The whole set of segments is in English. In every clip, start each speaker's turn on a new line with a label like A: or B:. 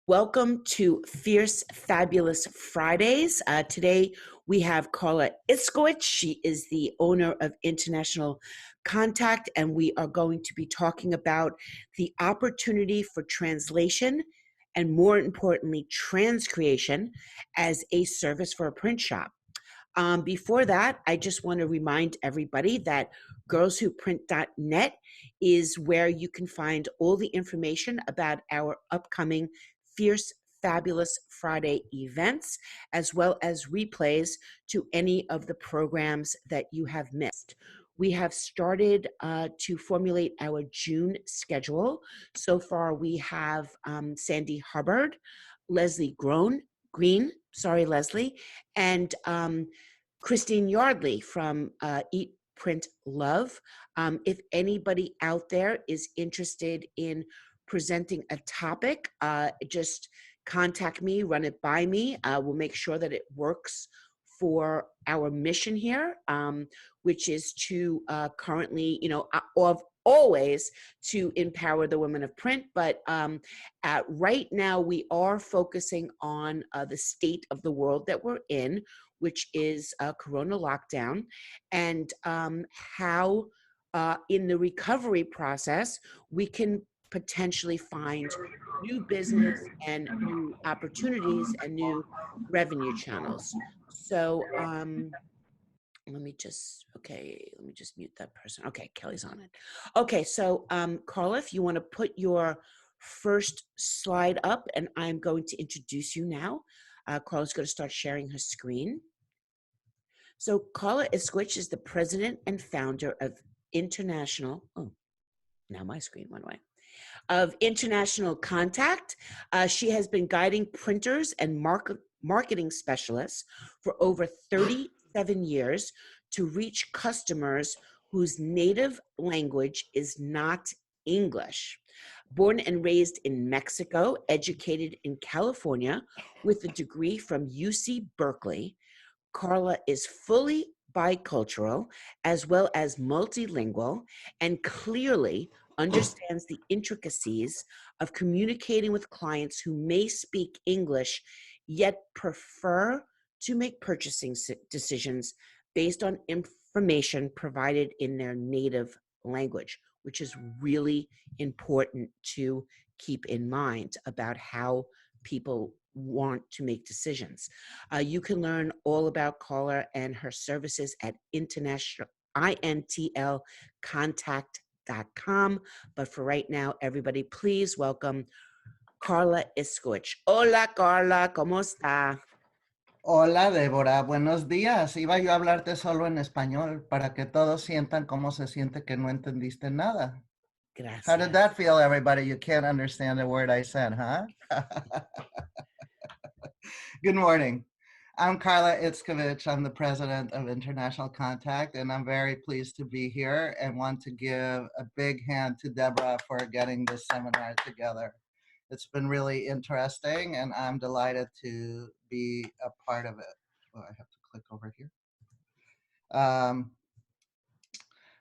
A: Welcome to Fierce Fabulous Fridays. Today we have Carla Itzkowich. She is the owner of International Contact, and we are going to be talking about the opportunity for translation and, more importantly, transcreation as a service for a print shop. Before that, I just want to remind everybody that girlswhoprint.net is where you can find all the information about our upcoming Fierce Fabulous Friday events, as well as replays to any of the programs that you have missed. We have started to formulate our June schedule. So far, we have Sandy Hubbard, Leslie Green, Leslie, and Christine Yardley from Eat, Print, Love. If anybody out there is interested in presenting a topic, just contact me, run it by me. We'll make sure that it works for our mission here, which is to currently, always to empower the women of print. But right now we are focusing on the state of the world that we're in, which is Corona lockdown, and how in the recovery process, we can potentially find new business and new opportunities and new revenue channels. So let me just mute that person. Okay, Kelly's on it. Okay, so Carla, if you want to put your first slide up, and I'm going to introduce you now. Carla's going to start sharing her screen. So Carla Itzkowich is the president and founder of International Contact. She has been guiding printers and marketing specialists for over 37 years to reach customers whose native language is not English. Born and raised in Mexico, educated in California with a degree from UC Berkeley, Carla is fully bicultural as well as multilingual and clearly understands the intricacies of communicating with clients who may speak English yet prefer to make purchasing decisions based on information provided in their native language, which is really important to keep in mind about how people want to make decisions. You can learn all about Carla and her services at intlcontact.com. But for right now, everybody, please welcome Carla Itzkowich. Hola, Carla, ¿cómo está?
B: Hola, Débora. Buenos días. Iba yo a hablarte solo en español para que todos sientan cómo se siente que no entendiste nada.
A: Gracias.
B: How did that feel, everybody? You can't understand a word I said, huh? Good morning. I'm Carla Itzkowich. I'm the president of International Contact, and I'm very pleased to be here and want to give a big hand to Deborah for getting this seminar together. It's been really interesting, and I'm delighted to be a part of it. Oh, I have to click over here.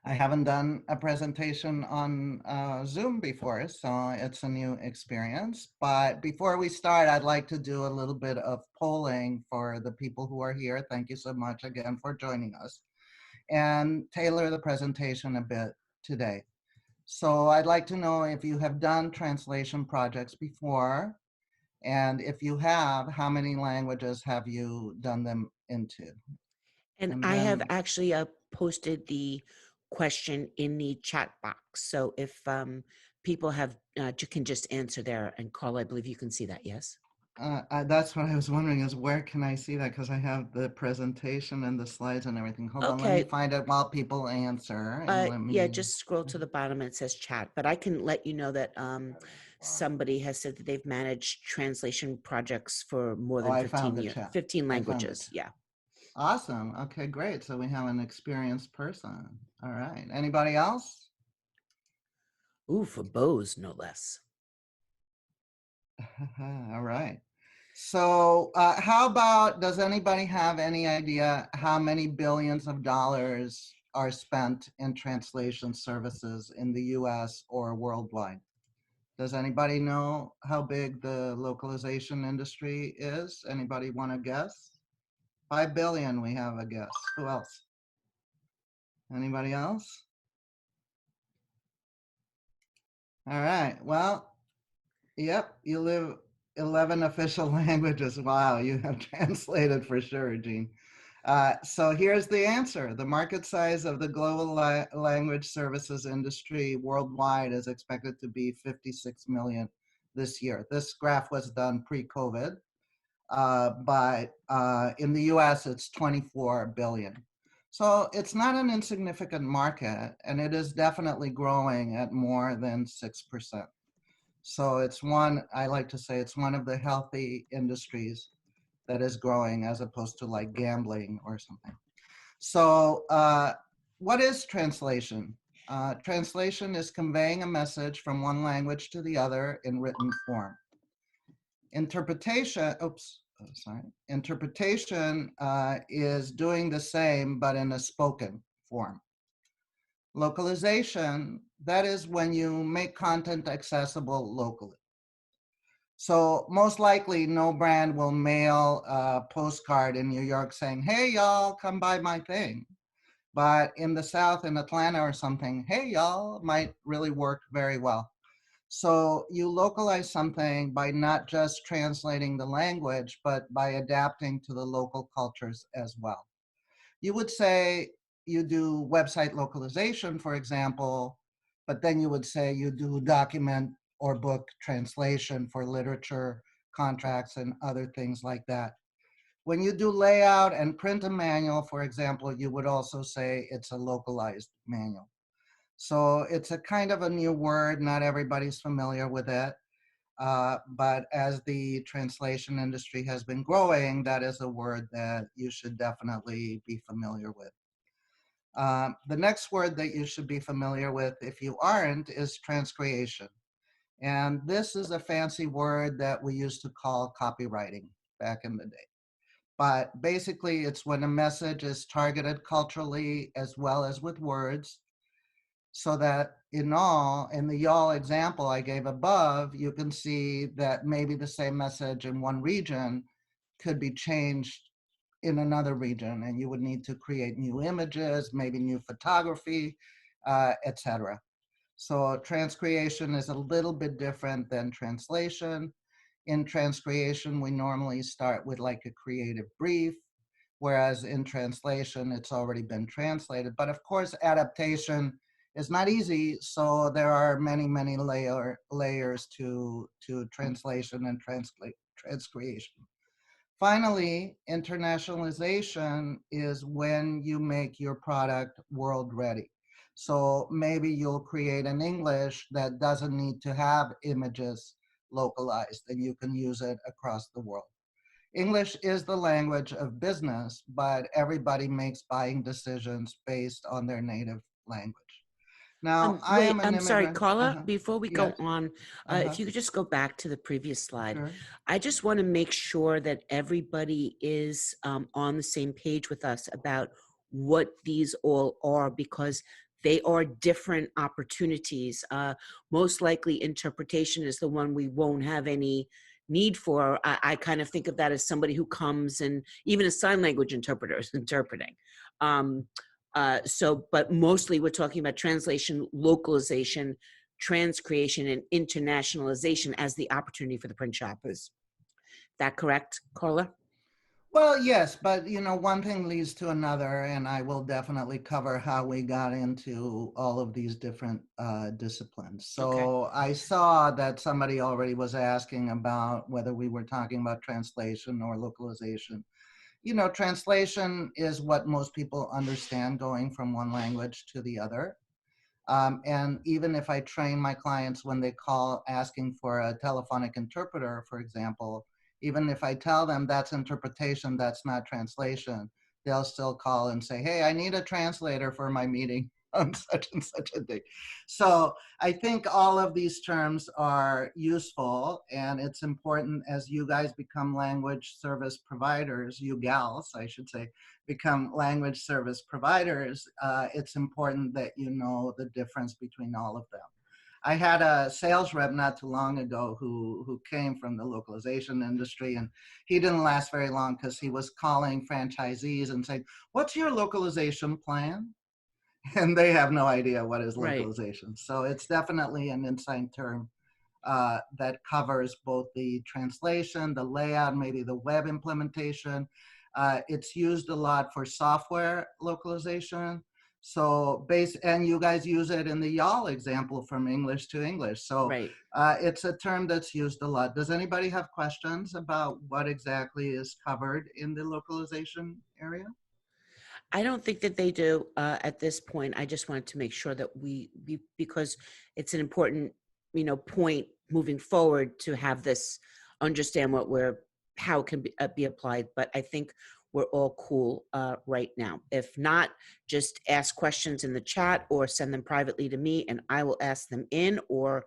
B: I haven't done a presentation on Zoom before, so it's a new experience. But before we start, I'd like to do a little bit of polling for the people who are here. Thank you so much again for joining us, and tailor the presentation a bit today. So I'd like to know if you have done translation projects before, and if you have, how many languages have you done them into?
A: And I have actually posted the question in the chat box. So if people have, you can just answer there. And Carla, I believe you can see that, yes?
B: That's what I was wondering, is where can I see that? Because I have the presentation and the slides and everything. Hold on, let me find it while people answer. And
A: yeah, just scroll to the bottom and it says chat. But I can let you know that somebody has said that they've managed translation projects for more than 15 years, 15 languages. Yeah.
B: Awesome. Okay, great. So we have an experienced person. All right. Anybody else?
A: Ooh, for bows, no less.
B: All right. So how about, does anybody have any idea how many billions of dollars are spent in translation services in the US or worldwide? Does anybody know how big the localization industry is? Anybody want to guess? 5 billion, we have a guess. Who else? Anybody else? All right. Well, yep, you live 11 official languages. Wow, you have translated for sure, Gene. So here's the answer. The market size of the global language services industry worldwide is expected to be 56 million this year. This graph was done pre-COVID, but in the US, it's 24 billion. So it's not an insignificant market, and it is definitely growing at more than 6%. So it's one, I like to say, it's one of the healthy industries that is growing as opposed to like gambling or something. So what is translation? Translation is conveying a message from one language to the other in written form. Interpretation, interpretation is doing the same, but in a spoken form. Localization, that is when you make content accessible locally. So most likely no brand will mail a postcard in New York saying, hey y'all, come buy my thing. But in the South, in Atlanta or something, hey y'all, might really work very well. So you localize something by not just translating the language, but by adapting to the local cultures as well. You would say you do website localization, for example, but then you would say you do document or book translation for literature, contracts, and other things like that. When you do layout and print a manual, for example, you would also say it's a localized manual. So it's a kind of a new word. Not everybody's familiar with it. But as the translation industry has been growing, that is a word that you should definitely be familiar with. The next word that you should be familiar with, if you aren't, is transcreation. And this is a fancy word that we used to call copywriting back in the day. But basically, it's when a message is targeted culturally as well as with words, so that in the y'all example I gave above, you can see that maybe the same message in one region could be changed in another region, and you would need to create new images, maybe new photography, etc. So transcreation is a little bit different than translation. In transcreation, we normally start with like a creative brief, whereas in translation, it's already been translated. But of course, adaptation is not easy, so there are many layers to translation and transcreation. Finally, internationalization is when you make your product world ready. So maybe you'll create an English that doesn't need to have images localized, and you can use it across the world. English is the language of business, but everybody makes buying decisions based on their native language. Now, I
A: Wait,
B: am an
A: I'm sorry,
B: immigrant.
A: Carla, before we go
B: Yes.
A: on, if you could just go back to the previous slide.
B: Sure.
A: I just want to make sure that everybody is on the same page with us about what these all are, because they are different opportunities. Most likely interpretation is the one we won't have any need for. I kind of think of that as somebody who comes, and even a sign language interpreter is interpreting. But mostly we're talking about translation, localization, transcreation, and internationalization as the opportunity for the print shop. Is that correct, Carla?
B: Well, yes, but one thing leads to another, and I will definitely cover how we got into all of these different disciplines.
A: Okay.
B: So I saw that somebody already was asking about whether we were talking about translation or localization. Translation is what most people understand, going from one language to the other. And even if I train my clients when they call asking for a telephonic interpreter, for example, even if I tell them that's interpretation, that's not translation, they'll still call and say, hey, I need a translator for my meeting on such and such a day. So I think all of these terms are useful, and it's important as you guys become language service providers, you gals, I should say, become language service providers, it's important that you know the difference between all of them. I had a sales rep not too long ago who came from the localization industry, and he didn't last very long because he was calling franchisees and saying, "What's your localization plan?" And they have no idea what is
A: Right.
B: localization. So it's definitely an inside term that covers both the translation, the layout, maybe the web implementation. It's used a lot for software localization. So and you guys use it in the y'all example from English to English. So
A: Right.
B: it's a term that's used a lot. Does anybody have questions about what exactly is covered in the localization area?
A: I don't think that they do at this point. I just wanted to make sure that because it's an important, point moving forward to have this understand how it can be applied. But I think we're all cool right now. If not, just ask questions in the chat or send them privately to me, and I will ask them in, or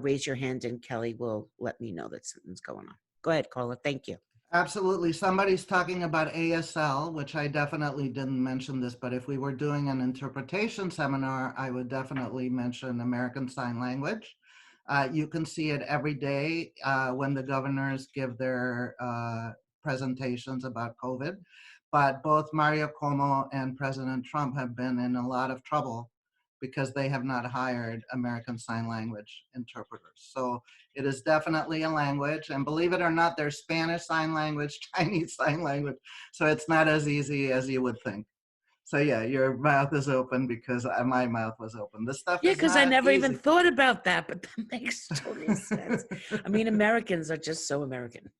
A: raise your hand and Kelly will let me know that something's going on. Go ahead, Carla. Thank you.
B: Absolutely. Somebody's talking about ASL, which I definitely didn't mention this, but if we were doing an interpretation seminar, I would definitely mention American Sign Language. You can see it every day when the governors give their presentations about COVID. But both Mario Cuomo and President Trump have been in a lot of trouble because they have not hired American Sign Language interpreters. So it is definitely a language, and believe it or not, there's Spanish Sign Language, Chinese Sign Language, so it's not as easy as you would think. So yeah, your mouth is open because my mouth was open. This stuff
A: Yeah,
B: is
A: because I
B: not
A: never even
B: easy.
A: thought about that, but that makes total sense. I mean, Americans are just so American.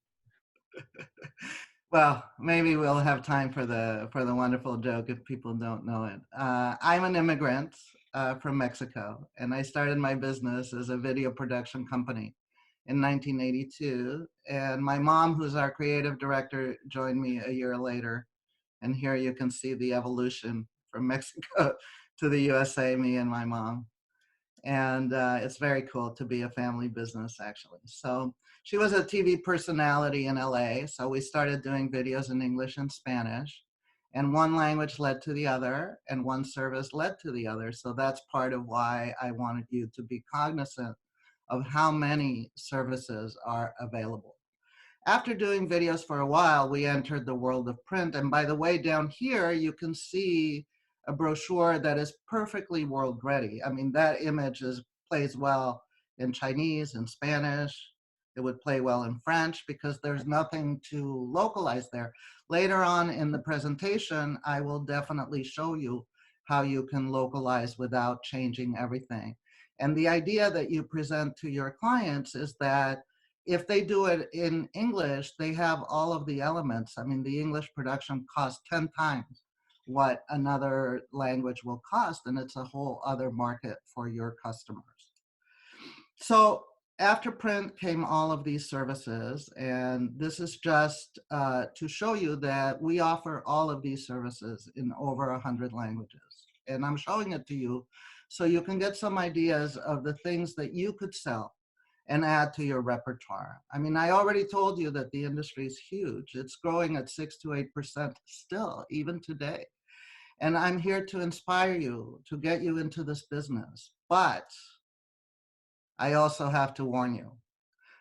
B: Well, maybe we'll have time for the wonderful joke if people don't know it. I'm an immigrant from Mexico, and I started my business as a video production company in 1982. And my mom, who's our creative director, joined me a year later. And here you can see the evolution from Mexico to the USA, me and my mom. And it's very cool to be a family business, actually. So she was a TV personality in LA. So we started doing videos in English and Spanish. And one language led to the other, and one service led to the other. So that's part of why I wanted you to be cognizant of how many services are available. After doing videos for a while, we entered the world of print. And by the way, down here, you can see a brochure that is perfectly world ready. I mean, that image plays well in Chinese and Spanish. It would play well in French because there's nothing to localize there. Later on in the presentation, I will definitely show you how you can localize without changing everything. And the idea that you present to your clients is that if they do it in English, they have all of the elements. I mean, the English production costs 10 times what another language will cost, and it's a whole other market for your customers. So after print came all of these services, and this is just to show you that we offer all of these services in over 100 languages. And I'm showing it to you so you can get some ideas of the things that you could sell and add to your repertoire. I mean, I already told you that the industry is huge. It's growing at 6 to 8% still, even today. And I'm here to inspire you, to get you into this business. But I also have to warn you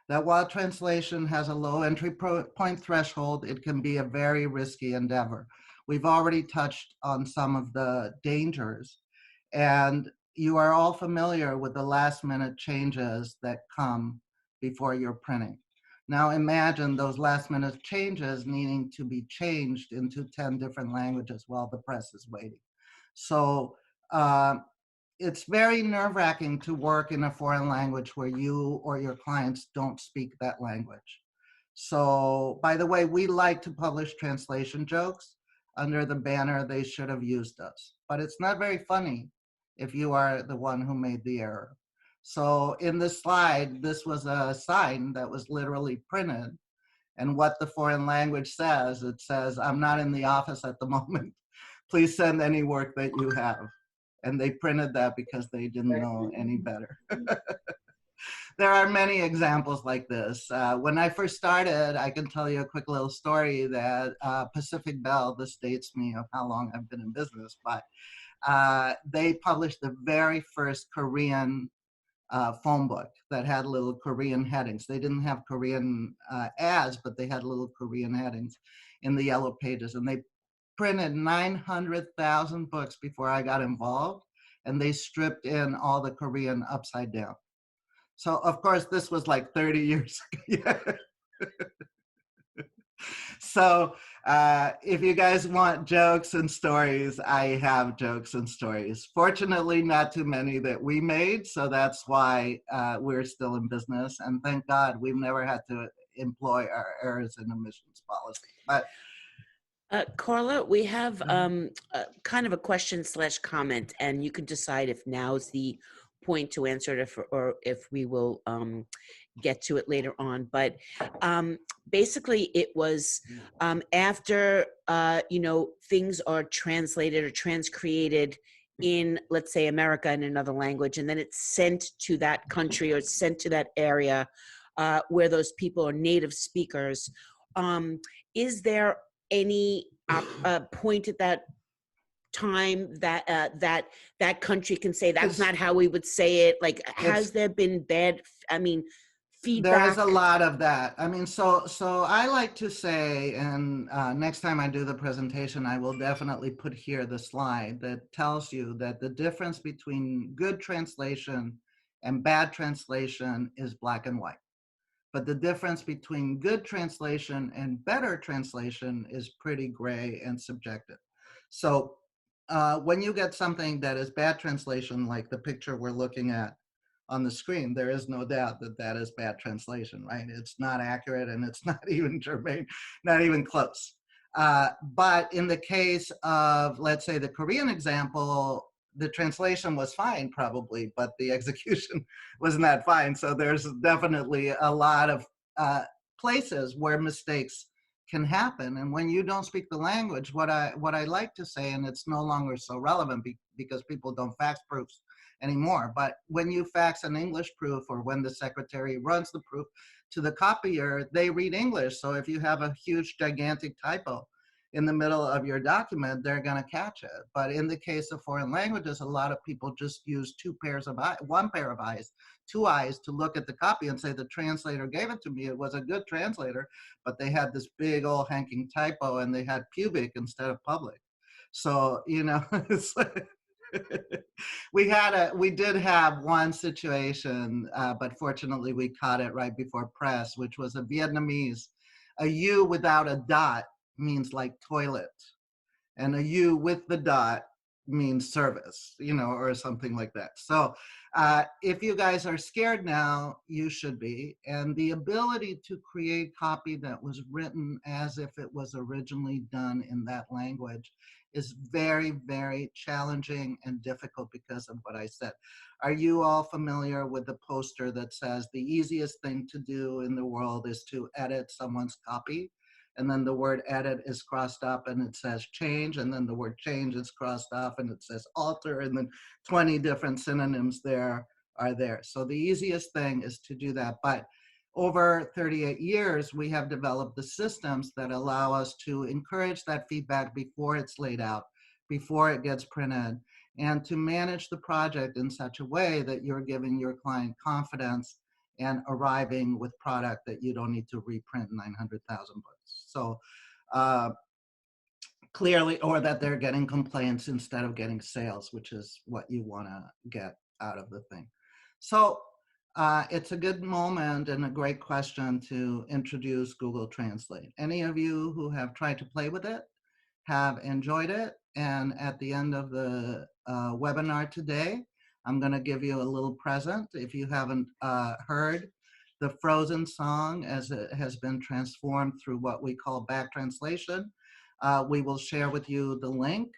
B: that while translation has a low entry point threshold, it can be a very risky endeavor. We've already touched on some of the dangers, and you are all familiar with the last minute changes that come before you're printing. Now imagine those last minute changes needing to be changed into 10 different languages while the press is waiting. So it's very nerve-wracking to work in a foreign language where you or your clients don't speak that language. So, by the way, we like to publish translation jokes under the banner "They should have used us," but it's not very funny if you are the one who made the error. So in this slide, this was a sign that was literally printed, and what the foreign language says, it says, "I'm not in the office at the moment. Please send any work that you have." And they printed that because they didn't know any better. There are many examples like this. When I first started, I can tell you a quick little story that Pacific Bell, this dates me of how long I've been in business, but they published the very first Korean phone book that had little Korean headings. They didn't have Korean ads, but they had little Korean headings in the yellow pages. And they printed 900,000 books before I got involved, and they stripped in all the Korean upside down. So, of course, this was like 30 years ago. So if you guys want jokes and stories, I have jokes and stories. Fortunately, not too many that we made, so that's why we're still in business. And thank God we've never had to employ our errors and omissions policy. But
A: Carla, we have kind of a question slash comment, and you can decide if now's the point to answer it, or if we will get to it later on. But basically, it was after things are translated or transcreated in, let's say, America in another language, and then it's sent to that country or sent to that area where those people are native speakers. Is there any point at that time that that country can say that's
B: it's
A: not how we would say it? Like,
B: it's
A: has there been bad, I mean,
B: there is
A: feedback?
B: a lot of that. I mean, so I like to say, and next time I do the presentation, I will definitely put here the slide that tells you that the difference between good translation and bad translation is black and white. But the difference between good translation and better translation is pretty gray and subjective. So when you get something that is bad translation, like the picture we're looking at on the screen, there is no doubt that that is bad translation, right? It's not accurate and it's not even germane, not even close. But in the case of, let's say, the Korean example, the translation was fine probably, but the execution was not fine. So there's definitely a lot of places where mistakes can happen. And when you don't speak the language, what I like to say, and it's no longer so relevant because people don't fax proofs anymore, but when you fax an English proof, or when the secretary runs the proof to the copier, they read English. So if you have a huge, gigantic typo in the middle of your document, they're going to catch it. But in the case of foreign languages, a lot of people just use one pair of eyes, two eyes to look at the copy and say, the translator gave it to me. It was a good translator, but they had this big old hanking typo and they had pubic instead of public. So, it's like, we did have one situation, but fortunately we caught it right before press, which was a Vietnamese. A U without a dot means like toilet, and a U with the dot means service, or something like that. So if you guys are scared now, you should be. And the ability to create copy that was written as if it was originally done in that language is very, very challenging and difficult because of what I said. Are you all familiar with the poster that says the easiest thing to do in the world is to edit someone's copy? And then the word edit is crossed up and it says change, and then the word change is crossed off and it says alter, and then 20 different synonyms there are there. So the easiest thing is to do that. But over 38 years, we have developed the systems that allow us to encourage that feedback before it's laid out, before it gets printed, and to manage the project in such a way that you're giving your client confidence and arriving with product that you don't need to reprint 900,000 books. So clearly, or that they're getting complaints instead of getting sales, which is what you want to get out of the thing. So it's a good moment and a great question to introduce Google Translate. Any of you who have tried to play with it have enjoyed it, and at the end of the webinar today, I'm going to give you a little present. If you haven't heard the Frozen song as it has been transformed through what we call back translation, we will share with you the link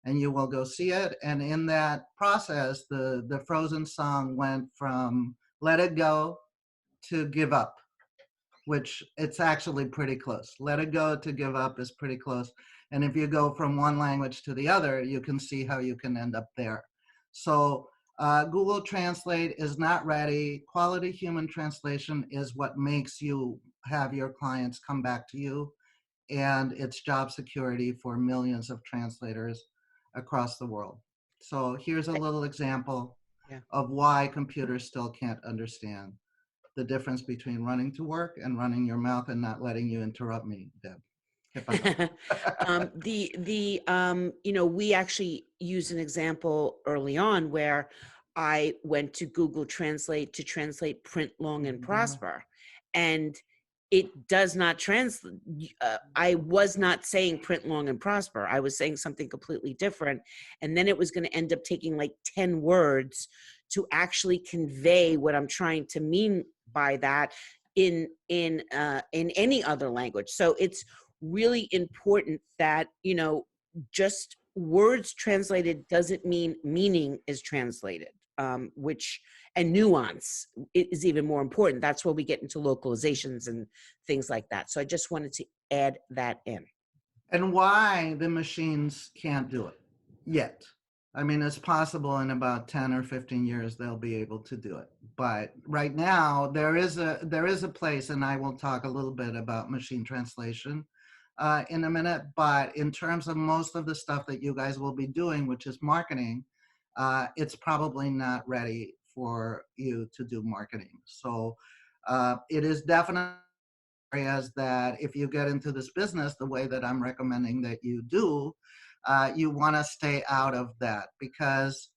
B: and you will go see it. And in that process, the Frozen song went from let it go to give up, which it's actually pretty close. Let it go to give up is pretty close. And if you go from one language to the other, you can see how you can end up there. So Google Translate is not ready. Quality human translation is what makes you have your clients come back to you. And it's job security for millions of translators across the world. So here's a little example
A: Yeah.
B: of why computers still can't understand the difference between running to work and running your mouth and not letting you interrupt me, Deb, if I don't.
A: We actually use an example early on where I went to Google Translate to translate print long and
B: Yeah.
A: prosper, and it does not translate. I was not saying print long and prosper. I was saying something completely different, and then it was going to end up taking like 10 words to actually convey what I'm trying to mean by that in any other language. So it's really important that just words translated doesn't mean meaning is translated, which and nuance is even more important. That's where we get into localizations and things like that. So I just wanted to add that in.
B: And why the machines can't do it yet. I mean, it's possible in about 10 or 15 years they'll be able to do it. But right now there is a place, and I will talk a little bit about machine translation in a minute. But in terms of most of the stuff that you guys will be doing, which is marketing, it's probably not ready for you to do marketing. So it is definitely areas that if you get into this business the way that I'm recommending that you do, you want to stay out of that because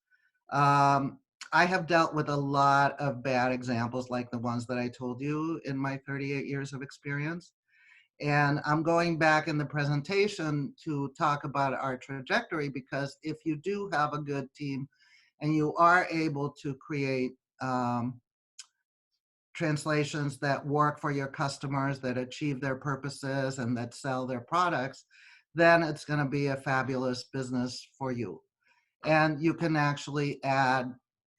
B: um, I have dealt with a lot of bad examples like the ones that I told you in my 38 years of experience. And I'm going back in the presentation to talk about our trajectory because if you do have a good team and you are able to create translations that work for your customers, that achieve their purposes, and that sell their products, then it's going to be a fabulous business for you. And you can actually add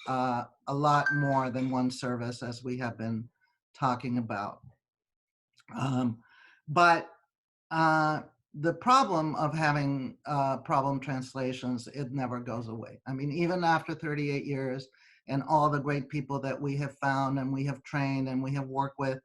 B: a lot more than one service, as we have been talking about. Um, but uh, the problem of having problem translations, it never goes away. I mean, even after 38 years and all the great people that we have found and we have trained and we have worked with,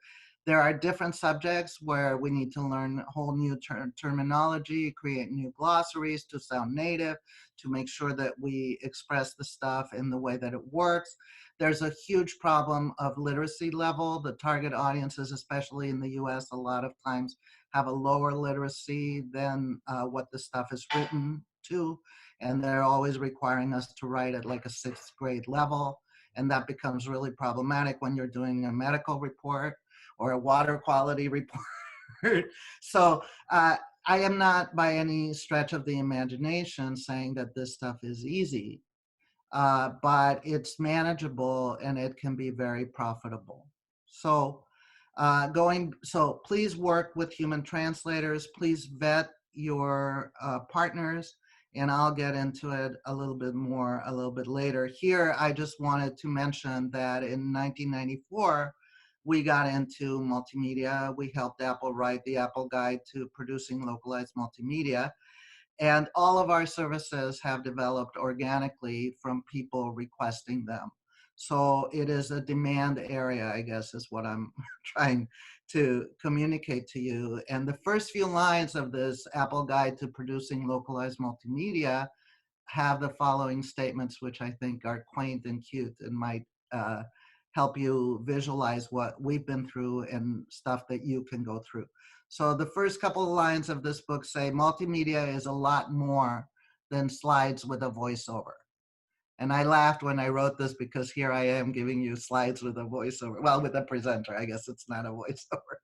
B: there are different subjects where we need to learn whole new terminology, create new glossaries to sound native, to make sure that we express the stuff in the way that it works. There's a huge problem of literacy level. The target audiences, especially in the US, a lot of times have a lower literacy than what the stuff is written to. And they're always requiring us to write at like a 6th grade level. And that becomes really problematic when you're doing a medical report or a water quality report. So I am not by any stretch of the imagination saying that this stuff is easy, but it's manageable and it can be very profitable. So so please work with human translators. Please vet your partners, and I'll get into it a little bit more a little bit later. Here, I just wanted to mention that in 1994, we got into multimedia. We helped Apple write the Apple Guide to Producing Localized Multimedia. And all of our services have developed organically from people requesting them. So it is a demand area, I guess, is what I'm trying to communicate to you. And the first few lines of this Apple Guide to Producing Localized Multimedia have the following statements, which I think are quaint and cute and might help you visualize what we've been through and stuff that you can go through. So the first couple of lines of this book say, multimedia is a lot more than slides with a voiceover. And I laughed when I wrote this because here I am giving you slides with a voiceover. Well, with a presenter, I guess it's not a voiceover.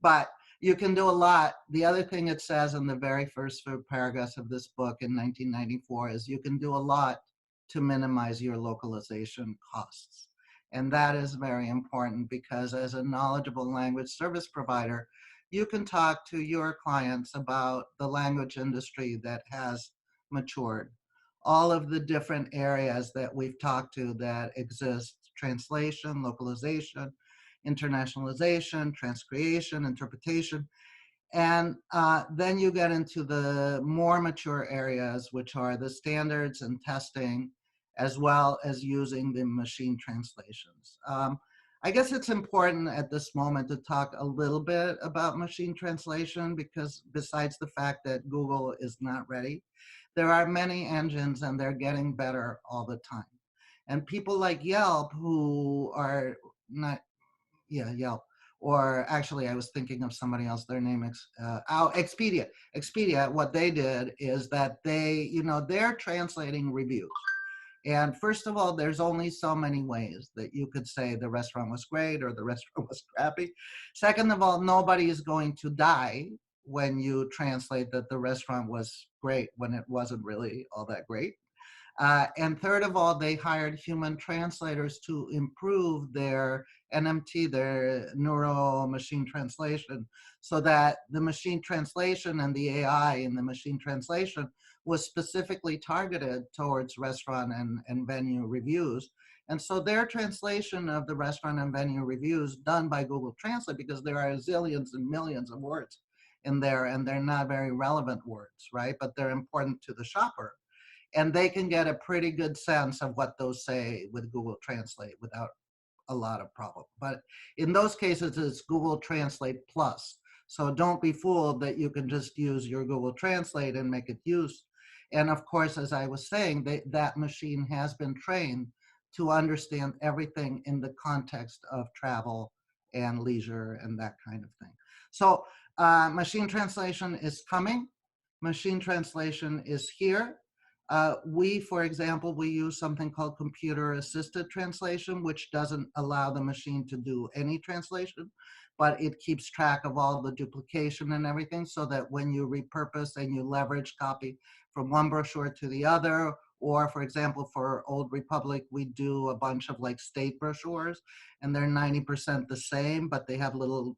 B: But you can do a lot. The other thing it says in the very first few paragraphs of this book in 1994 is you can do a lot to minimize your localization costs. And that is very important because as a knowledgeable language service provider, you can talk to your clients about the language industry that has matured, all of the different areas that we've talked to that exist: translation, localization, internationalization, transcreation, interpretation. And then you get into the more mature areas, which are the standards and testing, as well as using the machine translations. I guess it's important at this moment to talk a little bit about machine translation because besides the fact that Google is not ready, there are many engines and they're getting better all the time. And people like Yelp, who are not, yeah, Yelp. Or actually, I was thinking of somebody else. Their name is Expedia. Expedia. What they did is that they're translating reviews. And first of all, there's only so many ways that you could say the restaurant was great or the restaurant was crappy. Second of all, nobody is going to die when you translate that the restaurant was great when it wasn't really all that great. And third of all, they hired human translators to improve their NMT, their neuro machine translation, so that the machine translation and the AI in the machine translation was specifically targeted towards restaurant and venue reviews. And so their translation of the restaurant and venue reviews done by Google Translate, because there are zillions and millions of words in there, and they're not very relevant words, right? But they're important to the shopper, and they can get a pretty good sense of what those say with Google Translate without a lot of problem. But in those cases, it's Google Translate Plus. So don't be fooled that you can just use your Google Translate and make it use. And of course, as I was saying, that machine has been trained to understand everything in the context of travel and leisure and that kind of thing. So machine translation is coming. Machine translation is here. For example, we use something called computer-assisted translation, which doesn't allow the machine to do any translation, but it keeps track of all the duplication and everything, so that when you repurpose and you leverage copy from one brochure to the other, or for example, for Old Republic, we do a bunch of like state brochures, and they're 90% the same, but they have little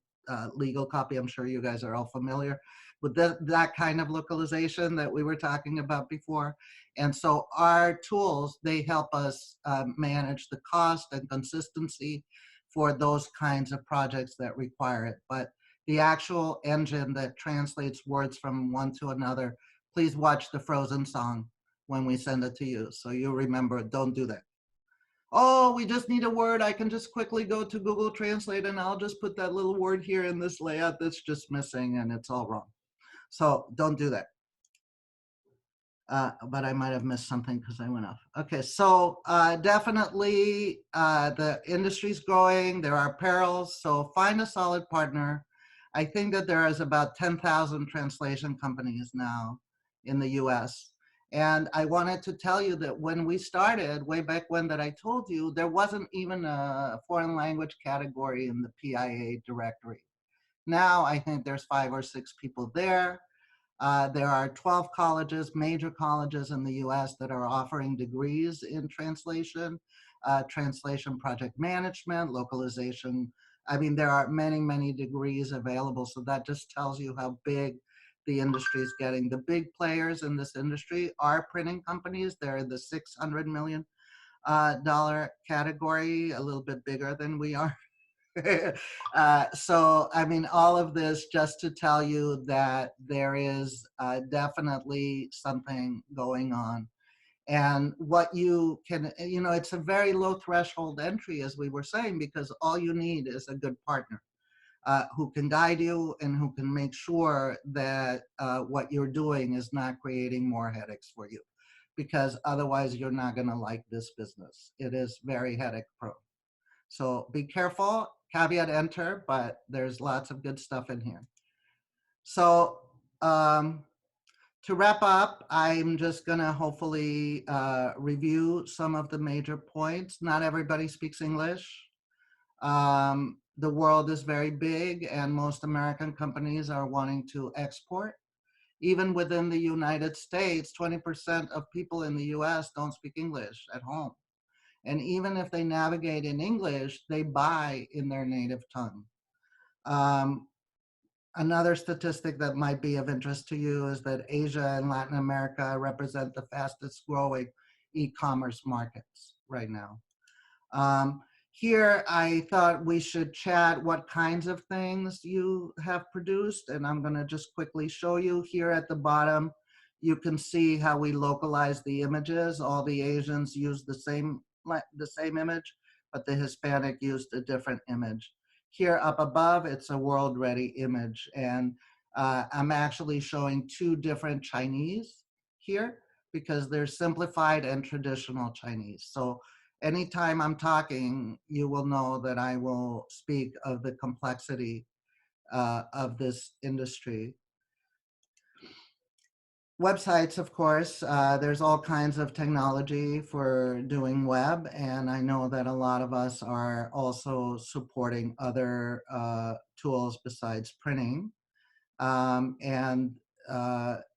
B: legal copy. I'm sure you guys are all familiar with that kind of localization that we were talking about before. And so our tools, they help us manage the cost and consistency for those kinds of projects that require it. But the actual engine that translates words from one to another, please watch the Frozen song when we send it to you. So you remember, don't do that. Oh, we just need a word. I can just quickly go to Google Translate and I'll just put that little word here in this layout that's just missing and it's all wrong. So don't do that. But I might have missed something because I went off. Okay, so definitely the industry's growing. There are perils, so find a solid partner. I think that there is about 10,000 translation companies now in the US. And I wanted to tell you that when we started, way back when that I told you, there wasn't even a foreign language category in the PIA directory. Now I think there's 5 or 6 people there. There are 12 colleges, major colleges in the US that are offering degrees in translation, translation project management, localization. I mean, there are many, many degrees available. So that just tells you how big the industry is getting. The big players in this industry are printing companies. They're the $600 million category, a little bit bigger than we are. So, I mean, all of this just to tell you that there is definitely something going on. And what you can, it's a very low threshold entry, as we were saying, because all you need is a good partner who can guide you and who can make sure that what you're doing is not creating more headaches for you. Because otherwise, you're not going to like this business. It is very headache prone. So be careful, caveat enter, but there's lots of good stuff in here. So to wrap up, I'm just gonna hopefully review some of the major points. Not everybody speaks English. The world is very big and most American companies are wanting to export. Even within the United States, 20% of people in the US don't speak English at home. And even if they navigate in English, they buy in their native tongue. Another statistic that might be of interest to you is that Asia and Latin America represent the fastest growing e-commerce markets right now. Here, I thought we should chat what kinds of things you have produced, and I'm going to just quickly show you here at the bottom. You can see how we localize the images. All the Asians use the same image, but the Hispanic used a different image. Here up above, it's a world-ready image, and I'm actually showing 2 different Chinese here because they're simplified and traditional Chinese. So anytime I'm talking, you will know that I will speak of the complexity of this industry. Websites, of course, there's all kinds of technology for doing web, and I know that a lot of us are also supporting other tools besides printing. And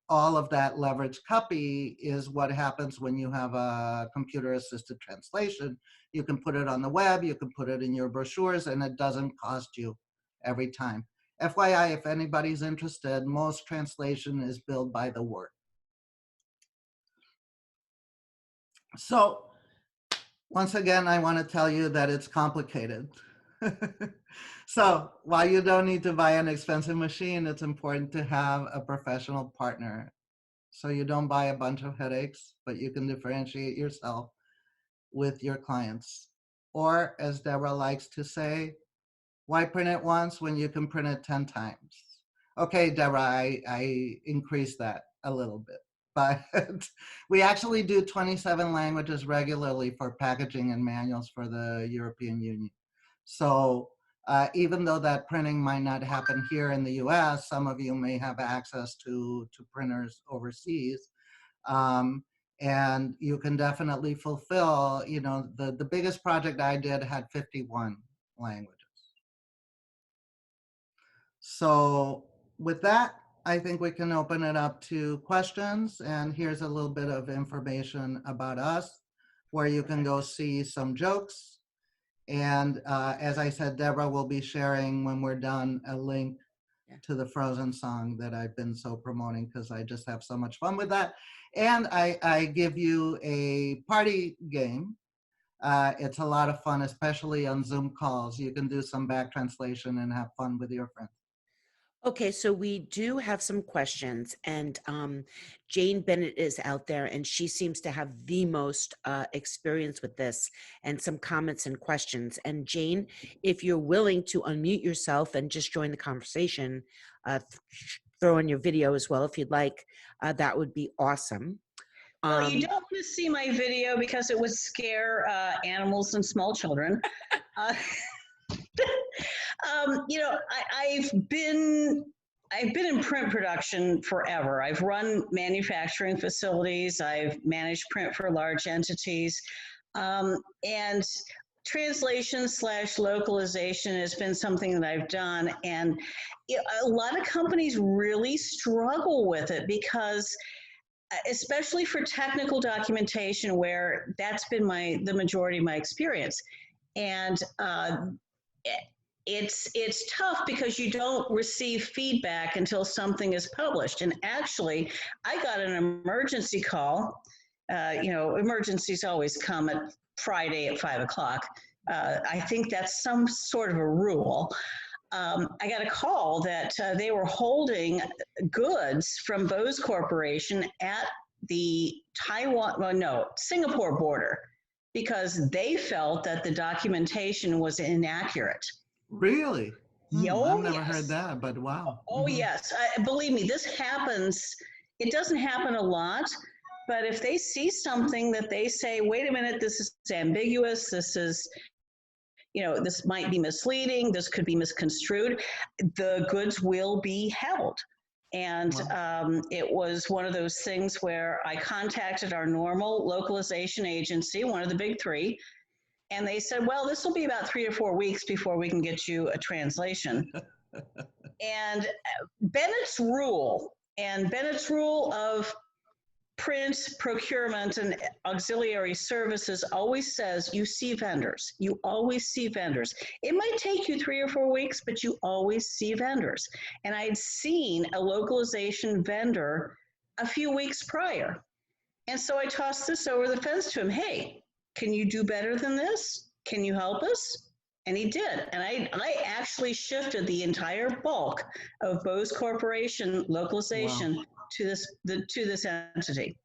B: all of that leverage copy is what happens when you have a computer assisted translation. You can put it on the web, you can put it in your brochures, and it doesn't cost you every time. FYI, if anybody's interested, most translation is billed by the word. So once again, I want to tell you that it's complicated. So while you don't need to buy an expensive machine, it's important to have a professional partner. So you don't buy a bunch of headaches, but you can differentiate yourself with your clients. Or as Deborah likes to say, why print it once when you can print it 10 times? Okay, Deborah, I increased that a little bit, but we actually do 27 languages regularly for packaging and manuals for the European Union. So even though that printing might not happen here in the US, some of you may have access to printers overseas. And you can definitely fulfill, you know, the biggest project I did had 51 languages. So with that, I think we can open it up to questions. And here's a little bit of information about us, where you can go see some jokes. And as I said, Deborah will be sharing when we're done a link to the Frozen song that I've been so promoting because I just have so much fun with that. And I give you a party game. It's a lot of fun, especially on Zoom calls. You can do some back translation and have fun with your friends.
A: Okay, so we do have some questions, and Jane Bennett is out there, and she seems to have the most experience with this, and some comments and questions. And Jane, if you're willing to unmute yourself and just join the conversation, throw in your video as well if you'd like, that would be awesome.
C: Well, you don't want to see my video because it would scare animals and small children. You know, I've been in print production forever. I've run manufacturing facilities. I've managed print for large entities, and translation / localization has been something that I've done. And a lot of companies really struggle with it because, especially for technical documentation, where that's been the majority of my experience. And it's tough because you don't receive feedback until something is published. And actually, I got an emergency call. You know, emergencies always come at Friday at 5 o'clock. I think that's some sort of a rule. I got a call that they were holding goods from Bose Corporation at the Singapore border because they felt that the documentation was inaccurate.
B: Really?
C: Oh,
B: I've never
C: yes.
B: heard that, but wow.
C: Oh, yes. Believe me, this happens. It doesn't happen a lot, but if they see something that they say, wait a minute, this is ambiguous, this is, you know, this might be misleading, this could be misconstrued, the goods will be held. And wow. It was one of those things where I contacted our normal localization agency, one of the big three, and they said, well, this will be about 3 or 4 weeks before we can get you a translation. And Bennett's rule of print, procurement, and auxiliary services always says you see vendors. You always see vendors. It might take you 3 or 4 weeks, but you always see vendors. And I'd seen a localization vendor a few weeks prior. And so I tossed this over the fence to him. Hey, can you do better than this? Can you help us? And he did. And I actually shifted the entire bulk of Bose Corporation localization wow. to this entity.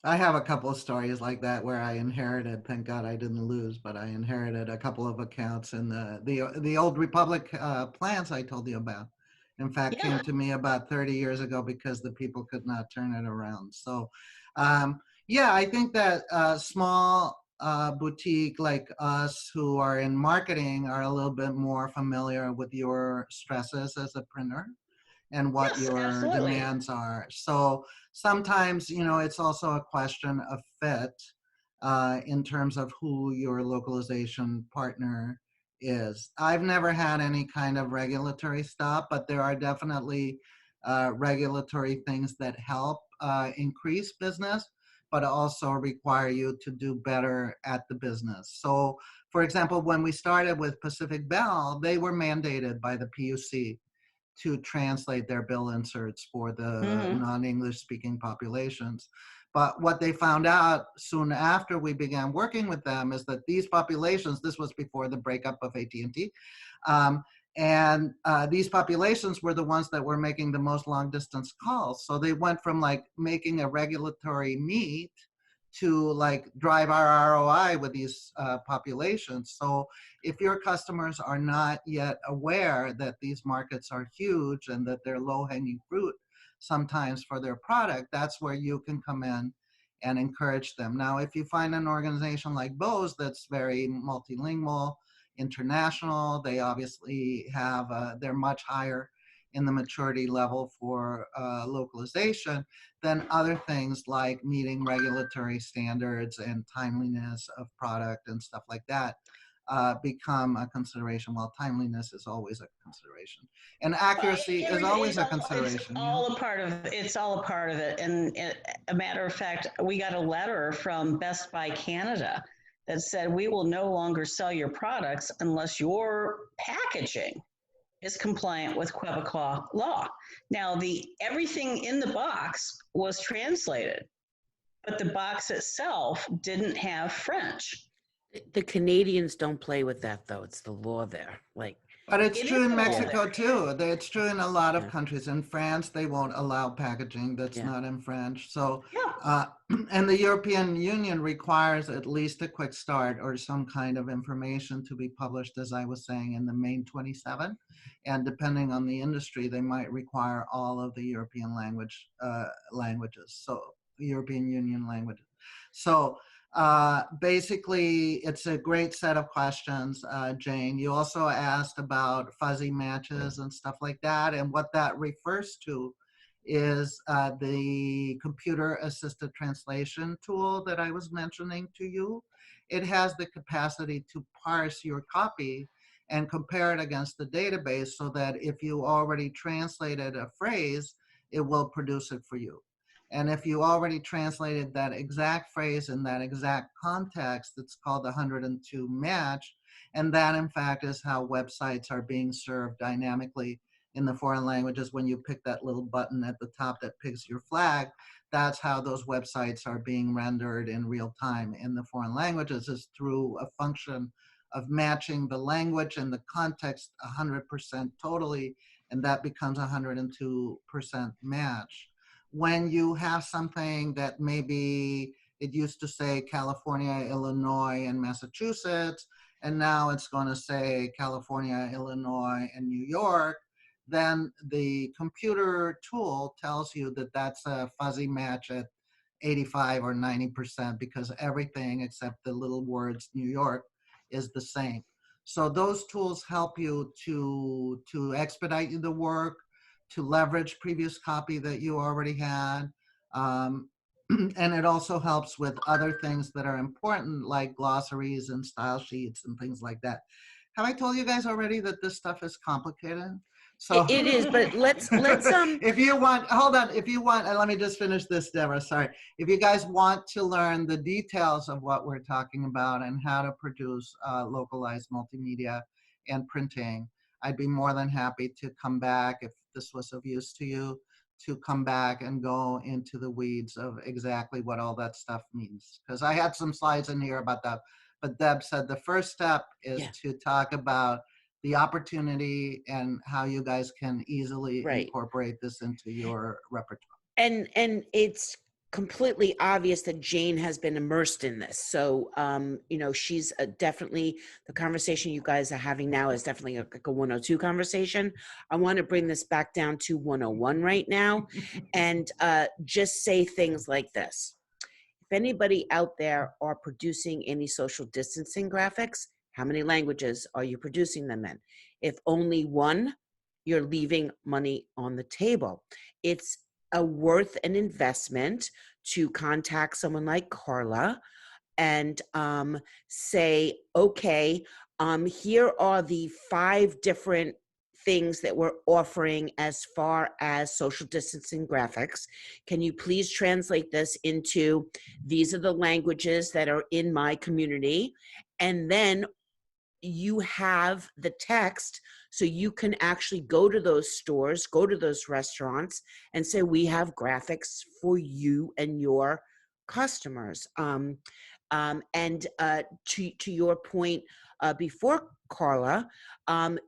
B: I have a couple of stories like that where I inherited, thank God I didn't lose, but I inherited a couple of accounts in the old Republic plants I told you about. In fact, came to me about 30 years ago because the people could not turn it around. So yeah, I think that small boutique like us who are in marketing are a little bit more familiar with your stresses as a printer and what
C: Yes,
B: your
C: absolutely.
B: demands are. So sometimes, it's also a question of fit in terms of who your localization partner is. I've never had any kind of regulatory stop, but there are definitely regulatory things that help increase business, but also require you to do better at the business. So, for example, when we started with Pacific Bell, they were mandated by the PUC to translate their bill inserts for the
C: Hmm.
B: non-English speaking populations. But what they found out soon after we began working with them is that these populations, this was before the breakup of AT&T, um, and these populations were the ones that were making the most long distance calls. So they went from like making a regulatory meet to like drive our ROI with these populations. So if your customers are not yet aware that these markets are huge and that they're low hanging fruit sometimes for their product, that's where you can come in and encourage them. Now, if you find an organization like Bose that's very multilingual, international, they obviously have, they're much higher in the maturity level for localization than other things like meeting regulatory standards and timeliness of product and stuff like that become a consideration. Well, timeliness is always a consideration, and accuracy is always a consideration.
C: All a part of it. It's all a part of it. And a matter of fact, we got a letter from Best Buy Canada that said we will no longer sell your products unless your packaging is compliant with Quebecois law. Now, the everything in the box was translated, but the box itself didn't have French.
A: The Canadians don't play with that, though. It's the law there. Like,
B: But it's
C: It
B: true
C: is
B: in
C: the law
B: Mexico
C: there.
B: too. It's true in a lot of
A: yeah,
B: countries. In France, they won't allow packaging that's
A: yeah.
B: not in French. So,
C: Yeah.
B: uh, and the European Union requires at least a quick start or some kind of information to be published, as I was saying, in the main 27. And depending on the industry, they might require all of the European languages. So, European Union languages. So, basically, it's a great set of questions, Jane. You also asked about fuzzy matches and stuff like that. And what that refers to is the computer assisted translation tool that I was mentioning to you. It has the capacity to parse your copy and compare it against the database so that if you already translated a phrase, it will produce it for you. And if you already translated that exact phrase in that exact context, it's called the 102 match. And that, in fact, is how websites are being served dynamically in the foreign languages. When you pick that little button at the top that picks your flag, that's how those websites are being rendered in real time in the foreign languages, is through a function of matching the language and the context 100% totally, and that becomes a 102% match. When you have something that maybe it used to say California, Illinois, and Massachusetts, and now it's going to say California, Illinois, and New York, then the computer tool tells you that that's a fuzzy match at 85 or 90% because everything except the little words New York is the same. So those tools help you to expedite the work, to leverage previous copy that you already had. Um, and it also helps with other things that are important like glossaries and style sheets and things like that. Have I told you guys already that this stuff is complicated? So
A: It is, but let's
B: if you want, hold on, if you want, and let me just finish this, Deborah, sorry. If you guys want to learn the details of what we're talking about and how to produce localized multimedia and printing, I'd be more than happy to come back if this was of use to you, to come back and go into the weeds of exactly what all that stuff means. Because I had some slides in here about that, but Deb said the first step is
A: Yeah.
B: to talk about the opportunity and how you guys can easily
A: Right.
B: incorporate this into your repertoire.
A: And it's completely obvious that Jane has been immersed in this. So, she's definitely, the conversation you guys are having now is definitely like a 102 conversation. I want to bring this back down to 101 right now and just say things like this. anybody out there are producing any social distancing graphics, how many languages are you producing them in? If only one, you're leaving money on the table. It's worth an investment to contact someone like Carla and say, okay, here are the 5 different things that we're offering as far as social distancing graphics. Can you please translate this into these are the languages that are in my community? And then you have the text so you can actually go to those stores, go to those restaurants and say, we have graphics for you and your customers. And to your point before, Carla,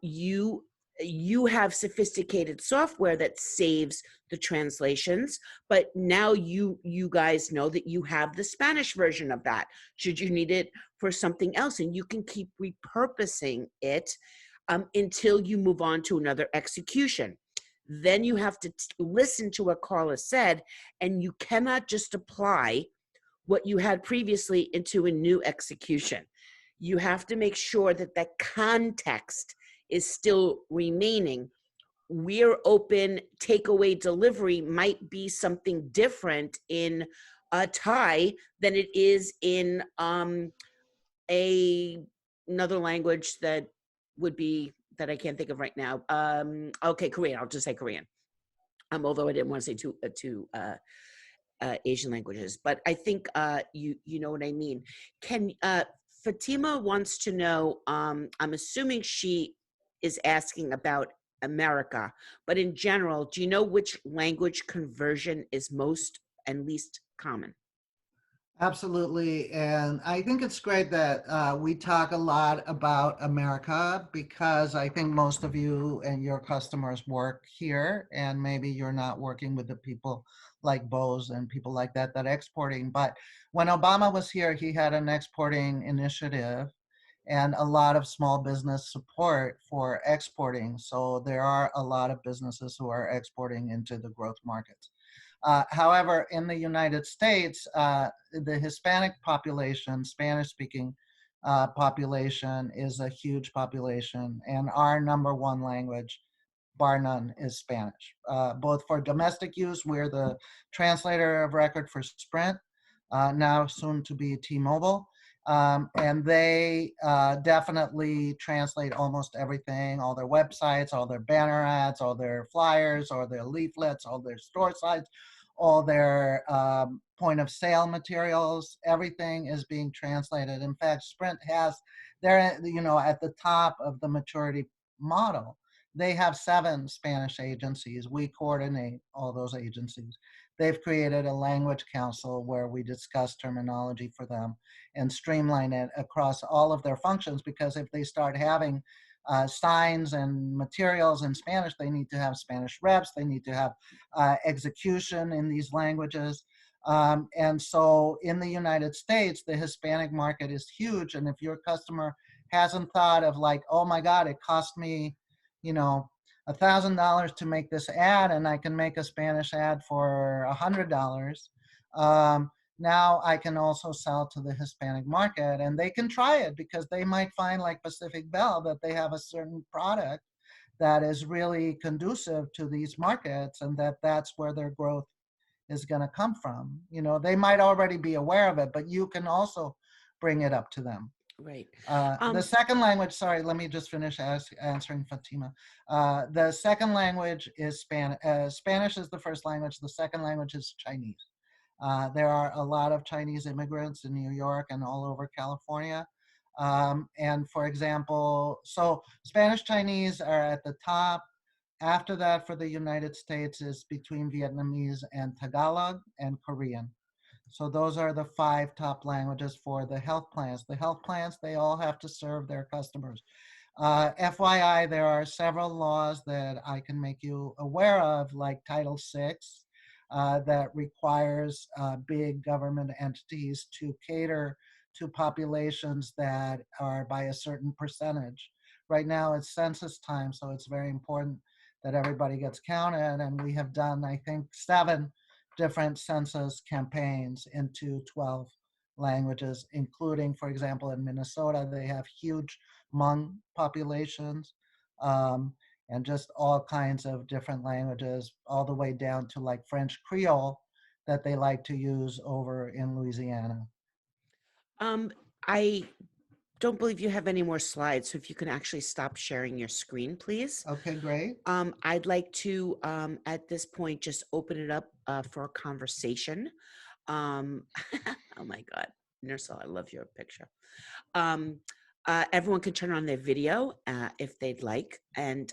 A: you have sophisticated software that saves the translations, but now you guys know that you have the Spanish version of that should you need it for something else, and you can keep repurposing it until you move on to another execution. Then you have to listen to what Carla said, and you cannot just apply what you had previously into a new execution. You have to make sure that the context is still remaining. We're open, takeaway delivery might be something different in a Thai than it is in another language that would be that I can't think of right now. Okay, Korean. I'll just say Korean. Although I didn't want to say two Asian languages, but I think you know what I mean. Can Fatima wants to know? I'm assuming she is asking about America, but in general, do you know which language conversion is most and least common?
B: Absolutely. And I think it's great that we talk a lot about America because I think most of you and your customers work here, and maybe you're not working with the people like Bose and people like that that exporting. But when Obama was here, he had an exporting initiative and a lot of small business support for exporting. So there are a lot of businesses who are exporting into the growth markets. However, in the United States, the Hispanic population, Spanish-speaking population, is a huge population, and our number one language, bar none, is Spanish. Both for domestic use, we're the translator of record for Sprint, now soon to be T-Mobile, and they definitely translate almost everything, all their websites, all their banner ads, all their flyers, all their leaflets, all their store sites, all their point of sale materials. Everything is being translated. In fact, Sprint has, they're at the top of the maturity model. They have 7 Spanish agencies. We coordinate all those agencies. They've created a language council where we discuss terminology for them and streamline it across all of their functions, because if they start having signs and materials in Spanish, they need to have Spanish reps, they need to have execution in these languages. And so in the United States, the Hispanic market is huge. And if your customer hasn't thought of like, oh my God, it cost me, $1,000 to make this ad, and I can make a Spanish ad for $100. Now I can also sell to the Hispanic market, and they can try it because they might find, like Pacific Bell, that they have a certain product that is really conducive to these markets, and that's where their growth is going to come from. They might already be aware of it, but you can also bring it up to them.
A: Right.
B: The second language, sorry, let me just finish answering Fatima. The second language is Spanish. Spanish is the first language. The second language is Chinese. There are a lot of Chinese immigrants in New York and all over California. And for example, so Spanish Chinese are at the top. After that, for the United States, is between Vietnamese and Tagalog and Korean. So those are the 5 top languages for the health plans. The health plans, they all have to serve their customers. FYI, there are several laws that I can make you aware of, like Title VI, that requires big government entities to cater to populations that are by a certain percentage. Right now it's census time, so it's very important that everybody gets counted, and we have done, I think, 7 different census campaigns into 12 languages, including, for example, in Minnesota, they have huge Hmong populations, and just all kinds of different languages, all the way down to like French Creole that they like to use over in Louisiana.
A: I don't believe you have any more slides, so if you can actually stop sharing your screen, please.
B: Okay, great.
A: I'd like to, at this point, just open it up for a conversation. Oh my God, Nursel, I love your picture. Everyone can turn on their video if they'd like. And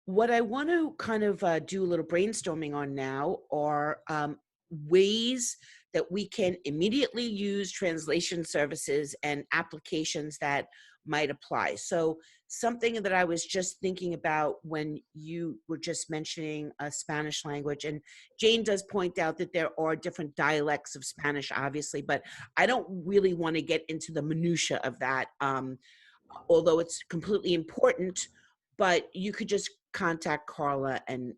A: what I want to kind of do a little brainstorming on now are ways that we can immediately use translation services and applications that might apply. So something that I was just thinking about when you were just mentioning a Spanish language, and Jane does point out that there are different dialects of Spanish, obviously, but I don't really want to get into the minutia of that, although it's completely important, but you could just contact Carla and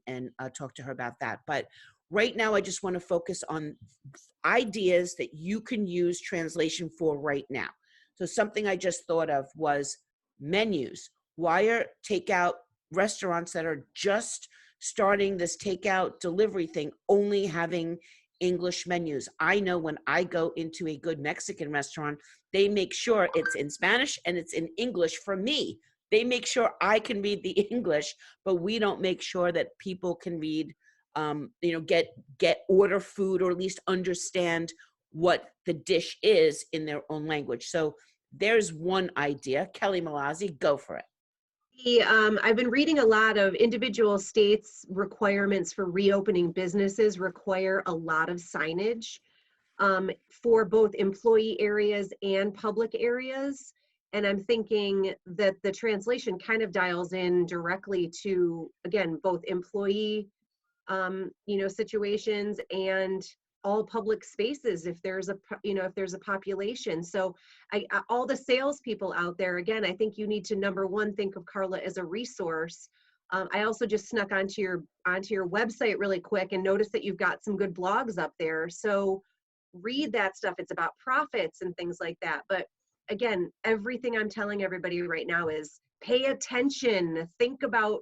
A: talk to her about that. But right now, I just want to focus on ideas that you can use translation for right now. So something I just thought of was menus. Why are takeout restaurants that are just starting this takeout delivery thing only having English menus? I know when I go into a good Mexican restaurant, they make sure it's in Spanish and it's in English for me. They make sure I can read the English, but we don't make sure that people can read, get order food, or at least understand what the dish is in their own language. So there's one idea. Kelly Malazzi, go for it.
D: I've been reading a lot of individual states' requirements for reopening businesses require a lot of signage for both employee areas and public areas. And I'm thinking that the translation kind of dials in directly to, again, both employee, situations and all public spaces if there's a population. So all the salespeople out there, again, I think you need to, number one, think of Carla as a resource. I also just snuck onto your website really quick and noticed that you've got some good blogs up there. So read that stuff. It's about profits and things like that. But again, everything I'm telling everybody right now is pay attention, think about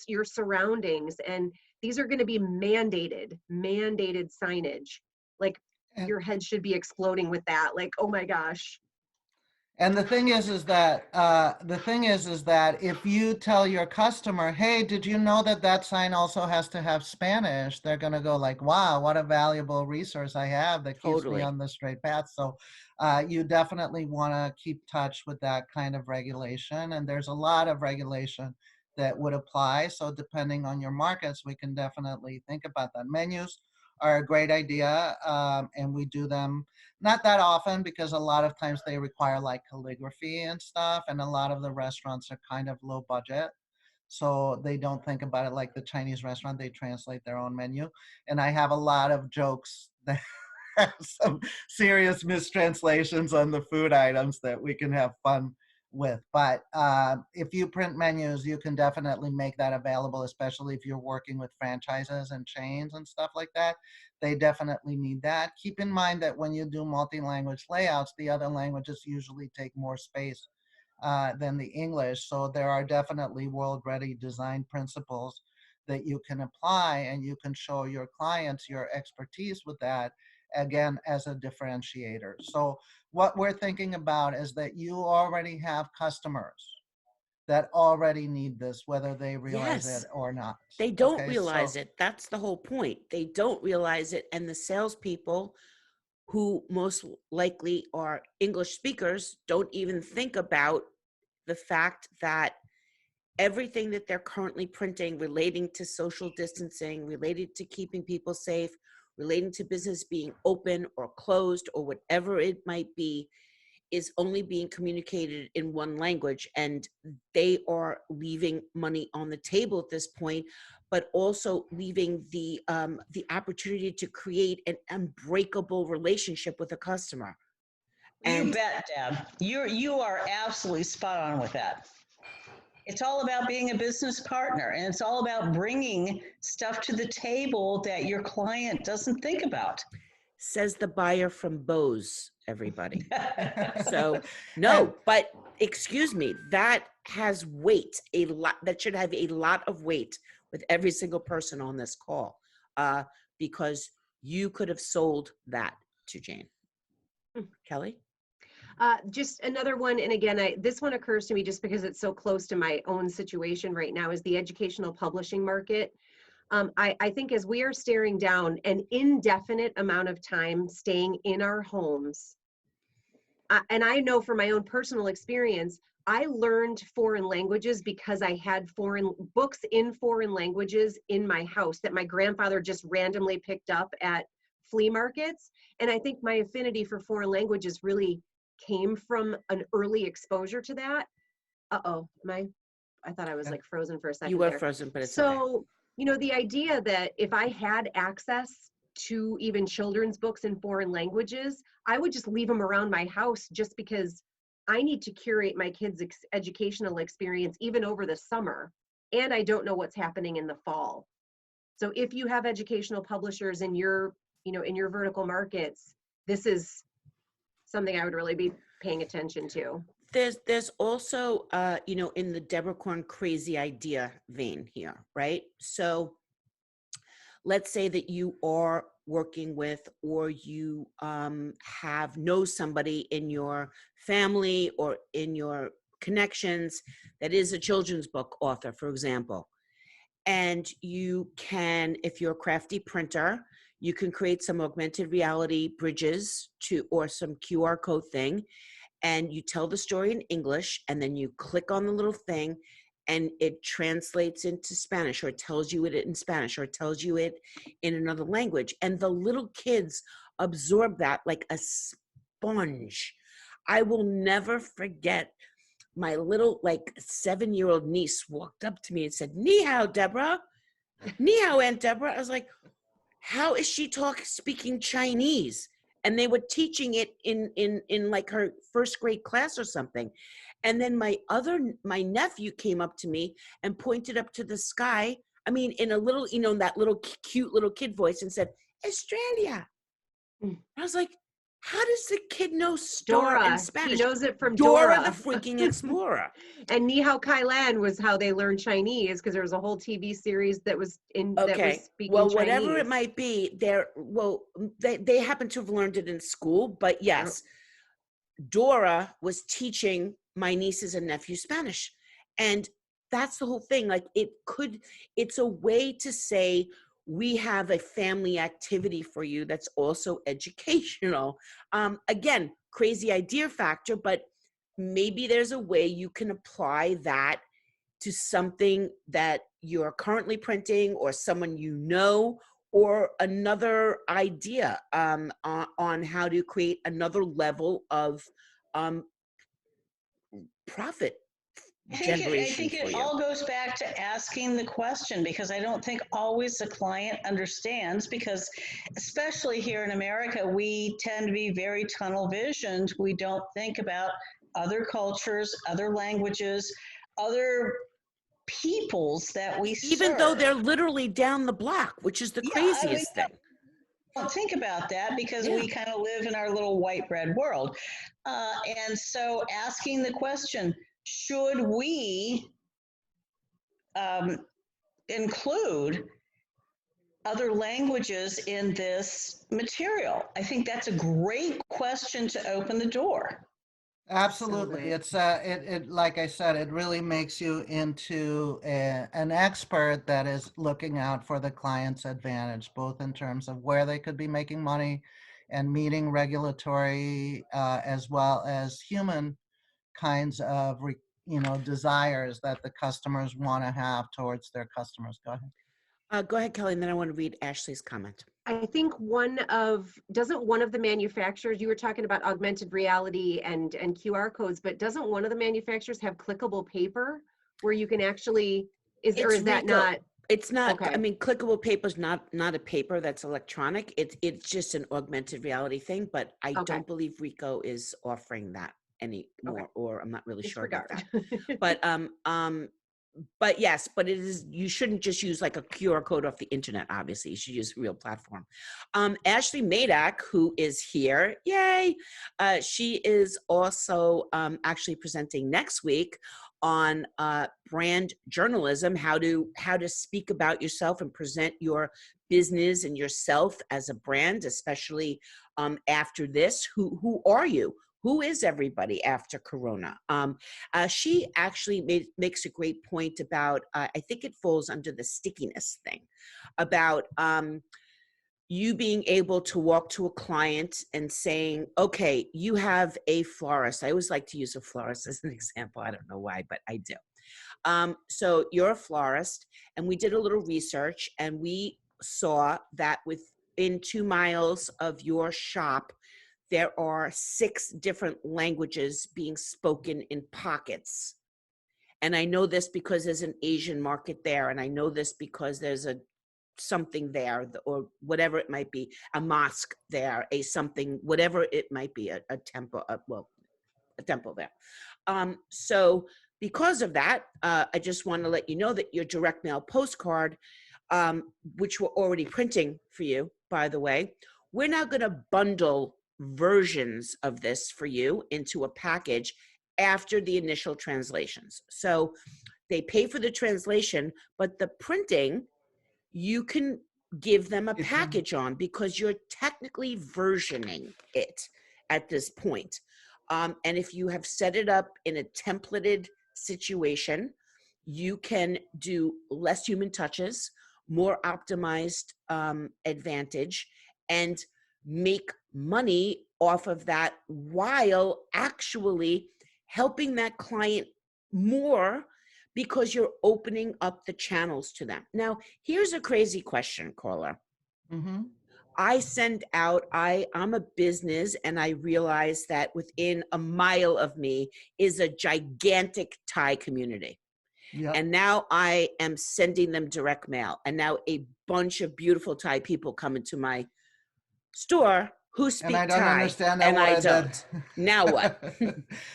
D: your surroundings, and these are going to be mandated signage. Like
B: And,
D: your head should be exploding with that. Like, oh my gosh.
B: and the thing is that if you tell your customer, hey, did you know that that sign also has to have Spanish? They're going to go like, wow, what a valuable resource I have that keeps me
A: Totally.
B: on the straight path. So you definitely want to keep touch with that kind of regulation. And there's a lot of regulation that would apply. So depending on your markets, we can definitely think about that. Menus are a great idea, and we do them not that often because a lot of times they require like calligraphy and stuff, and a lot of the restaurants are kind of low budget, so they don't think about it like the Chinese restaurant. They translate their own menu, and I have a lot of jokes that have some serious mistranslations on the food items that we can have fun with. But if you print menus, you can definitely make that available, especially if you're working with franchises and chains and stuff like that. They definitely need that. Keep in mind that when you do multi-language layouts, the other languages usually take more space than the English. So there are definitely world-ready design principles that you can apply, and you can show your clients your expertise with that, again, as a differentiator. So what we're thinking about is that you already have customers that already need this, whether they realize
A: Yes.
B: it or not.
A: They don't
B: Okay,
A: realize
B: so
A: it. That's the whole point. They don't realize it. And the salespeople, who most likely are English speakers, don't even think about the fact that everything that they're currently printing relating to social distancing, related to keeping people safe, relating to business being open or closed or whatever it might be, is only being communicated in one language, and they are leaving money on the table at this point, but also leaving the opportunity to create an unbreakable relationship with a customer.
C: You
A: And
C: bet, Deb. You are absolutely spot on with that. It's all about being a business partner, and it's all about bringing stuff to the table that your client doesn't think about.
A: Says the buyer from Bose, everybody. So,
B: And
A: no, but excuse me, that has weight, a lot, that should have a lot of weight with every single person on this call, because you could have sold that to Jane. Kelly?
D: Just another one, and again, this one occurs to me just because it's so close to my own situation right now, is the educational publishing market. I think as we are staring down an indefinite amount of time staying in our homes, and I know from my own personal experience, I learned foreign languages because I had foreign books in foreign languages in my house that my grandfather just randomly picked up at flea markets. And I think my affinity for foreign languages really came from an early exposure to that. Uh-oh, I thought I was like frozen for a second.
A: You were
D: there.
A: frozen, but it's okay.
D: So, you know, the idea that if I had access to even children's books in foreign languages, I would just leave them around my house just because I need to curate my kids' educational experience even over the summer. And I don't know what's happening in the fall. So if you have educational publishers in your, you know, in your vertical markets, this is something I would really be paying attention to.
A: There's also, you know, in the Deborah Korn crazy idea vein here, right? So let's say that you are working with, or you know somebody in your family or in your connections that is a children's book author, for example. And you can, if you're a crafty printer, you can create some augmented reality bridges to, or some QR code thing, and you tell the story in English, and then you click on the little thing and it translates into Spanish, or it tells you it in Spanish, or it tells you it in another language. And the little kids absorb that like a sponge. I will never forget, my little like 7-year-old niece walked up to me and said, "Ni hao, Deborah." "Ni hao, Aunt Deborah." I was like, how is she speaking Chinese? And they were teaching it in like her first grade class or something. And then my nephew came up to me and pointed up to the sky. I mean, in a little, you know, that little cute little kid voice, and said, "Australia." I was like, how does the kid know star in
D: Dora,
A: Spanish?
D: he knows it from
A: Dora
D: Dora.
A: the freaking Explorer.
D: And Ni Hao Kai Lan was how they learned Chinese, because there was a whole TV series that was
A: Okay.
D: speaking
A: Well,
D: Chinese.
A: whatever it might be, they happen to have learned it in school, but yes, Dora was teaching my nieces and nephews Spanish. And that's the whole thing. Like, it's a way to say, we have a family activity for you that's also educational. Again, crazy idea factor, but maybe there's a way you can apply that to something that you're currently printing, or someone you know, or another idea on how to create another level of profit generation
C: I think
A: for
C: it
A: you.
C: all goes back to asking the question, because I don't think always the client understands, because especially here in America, we tend to be very tunnel visioned. We don't think about other cultures, other languages, other peoples that we
A: Even
C: serve.
A: though they're literally down the block, which is the craziest thing.
C: Don't think about that, because we kind of live in our little white bread world. And so asking the question, should we include other languages in this material? I think that's a great question to open the door.
B: Absolutely. It's it like I said, it really makes you into an expert that is looking out for the client's advantage, both in terms of where they could be making money and meeting regulatory as well as human kinds of desires that the customers want to have towards their customers. Go ahead.
A: Go ahead, Kelly, and then I want to read Ashley's comment.
D: I think doesn't one of the manufacturers, you were talking about augmented reality and QR codes, but doesn't one of the manufacturers have clickable paper where you can actually, is that not?
A: It's not,
D: okay.
A: I mean, clickable paper is not a paper that's electronic. It's just an augmented reality thing, but I don't believe Rico is offering that anymore, or I'm not really sure about that. But but yes, but it is, you shouldn't just use like a QR code off the internet, obviously. You should use a real platform. Ashley Madak, who is here, yay, she is also actually presenting next week on brand journalism, how to speak about yourself and present your business and yourself as a brand, especially after this. Who are you? Who is everybody after Corona? She actually makes a great point about, I think it falls under the stickiness thing, about you being able to walk to a client and saying, okay, you have a florist. I always like to use a florist as an example. I don't know why, but I do. So you're a florist, and we did a little research, and we saw that within 2 miles of your shop, there are 6 different languages being spoken in pockets. And I know this because there's an Asian market there, and I know this because there's a something there, or whatever it might be, a mosque there, a something, whatever it might be, a temple, a temple there. So because of that, I just want to let you know that your direct mail postcard, which we're already printing for you, by the way, we're now going to bundle versions of this for you into a package after the initial translations. So they pay for the translation, but the printing, you can give them a package on, because you're technically versioning it at this point. And if you have set it up in a templated situation, you can do less human touches, more optimized advantage, and make money off of that, while actually helping that client more, because you're opening up the channels to them. Now, here's a crazy question, Carla.
B: Mm-hmm.
A: I send out, I'm a business, and I realize that within a mile of me is a gigantic Thai community.
B: Yep.
A: And now I am sending them direct mail. And now a bunch of beautiful Thai people come into my store who speak
B: And I don't
A: Thai,
B: understand a
A: and I
B: word
A: don't. Now what?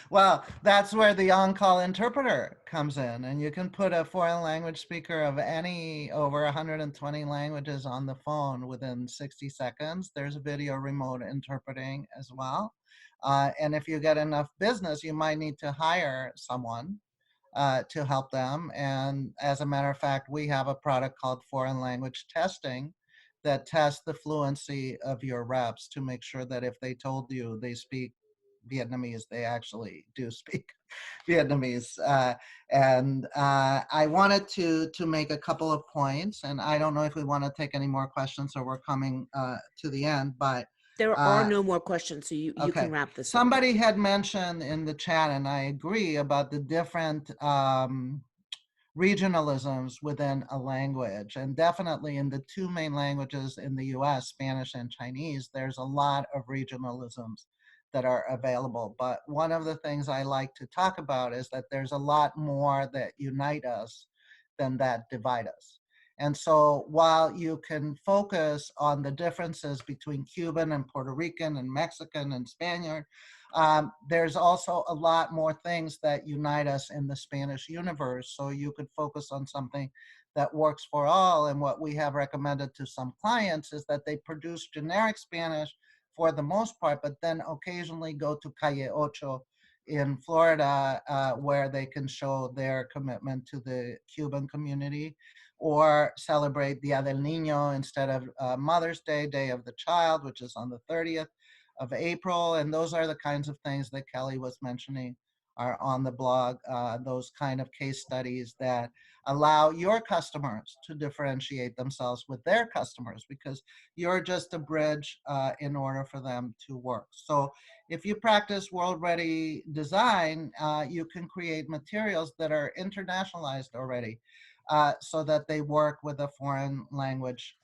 B: Well, that's where the on-call interpreter comes in, and you can put a foreign language speaker of any over 120 languages on the phone within 60 seconds. There's video remote interpreting as well. And if you get enough business, you might need to hire someone to help them. And as a matter of fact, we have a product called Foreign Language Testing that tests the fluency of your reps to make sure that if they told you they speak Vietnamese, they actually do speak Vietnamese. I wanted to make a couple of points, and I don't know if we want to take any more questions, or we're coming to the end, but
A: There are no more questions, so you
B: okay.
A: can wrap this up.
B: Somebody had mentioned in the chat, and I agree, about the different regionalisms within a language. And definitely in the 2 main languages in the US, Spanish and Chinese, there's a lot of regionalisms that are available. But one of the things I like to talk about is that there's a lot more that unite us than that divide us. And so while you can focus on the differences between Cuban and Puerto Rican and Mexican and Spaniard, there's also a lot more things that unite us in the Spanish universe. So you could focus on something that works for all. And what we have recommended to some clients is that they produce generic Spanish for the most part, but then occasionally go to Calle Ocho in Florida, where they can show their commitment to the Cuban community, or celebrate Dia del Niño instead of Mother's Day, Day of the Child, which is on the 30th of April. And those are the kinds of things that Kelly was mentioning are on the blog, those kind of case studies that allow your customers to differentiate themselves with their customers, because you're just a bridge in order for them to work. So if you practice world-ready design, you can create materials that are internationalized already, so that they work with a foreign language